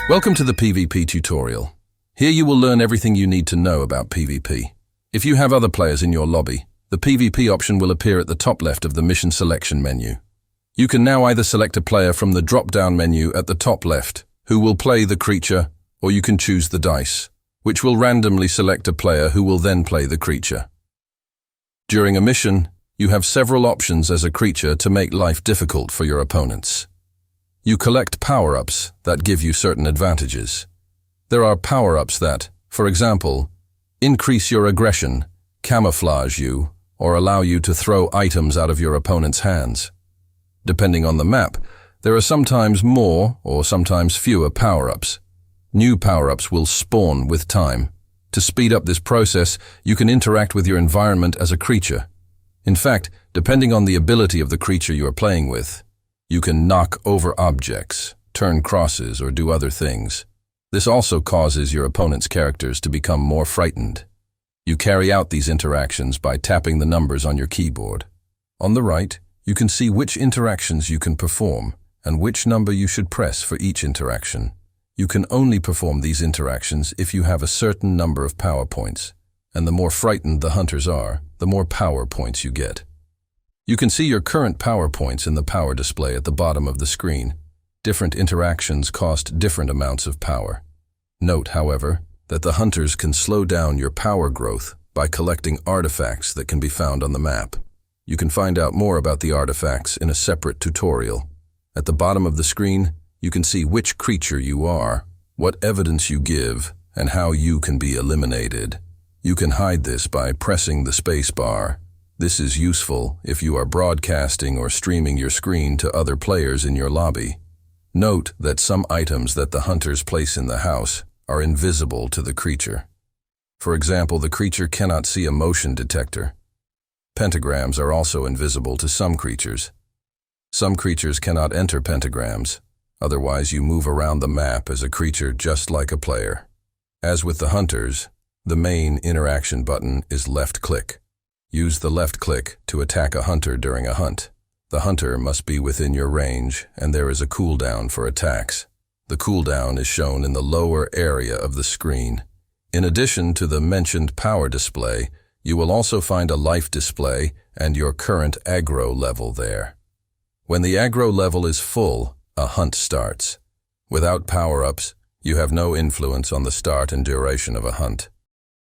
Welcome to the PvP tutorial. Here you will learn everything you need to know about PvP. If you have other players in your lobby, the PvP option will appear at the top left of the mission selection menu. You can now either select a player from the drop-down menu at the top left, who will play the creature, or you can choose the dice, which will randomly select a player who will then play the creature. During a mission, you have several options as a creature to make life difficult for your opponents. You collect power-ups that give you certain advantages. There are power-ups that, for example, increase your aggression, camouflage you, or allow you to throw items out of your opponent's hands. Depending on the map, there are sometimes more or sometimes fewer power-ups. New power-ups will spawn with time. To speed up this process, you can interact with your environment as a creature. In fact, depending on the ability of the creature you are playing with, you can knock over objects, turn crosses, or do other things. This also causes your opponent's characters to become more frightened. You carry out these interactions by tapping the numbers on your keyboard. On the right, you can see which interactions you can perform and which number you should press for each interaction. You can only perform these interactions if you have a certain number of power points, and the more frightened the hunters are, the more power points you get. You can see your current power points in the power display at the bottom of the screen. Different interactions cost different amounts of power. Note, however, that the hunters can slow down your power growth by collecting artifacts that can be found on the map. You can find out more about the artifacts in a separate tutorial. At the bottom of the screen, you can see which creature you are, what evidence you give, and how you can be eliminated. You can hide this by pressing the space bar. This is useful if you are broadcasting or streaming your screen to other players in your lobby. Note that some items that the hunters place in the house are invisible to the creature. For example, the creature cannot see a motion detector. Pentagrams are also invisible to some creatures. Some creatures cannot enter pentagrams, otherwise you move around the map as a creature just like a player. As with the hunters, the main interaction button is left click. Use the left click to attack a hunter during a hunt. The hunter must be within your range, and there is a cooldown for attacks. The cooldown is shown in the lower area of the screen. In addition to the mentioned power display, you will also find a life display and your current aggro level there. When the aggro level is full, a hunt starts. Without power-ups, you have no influence on the start and duration of a hunt.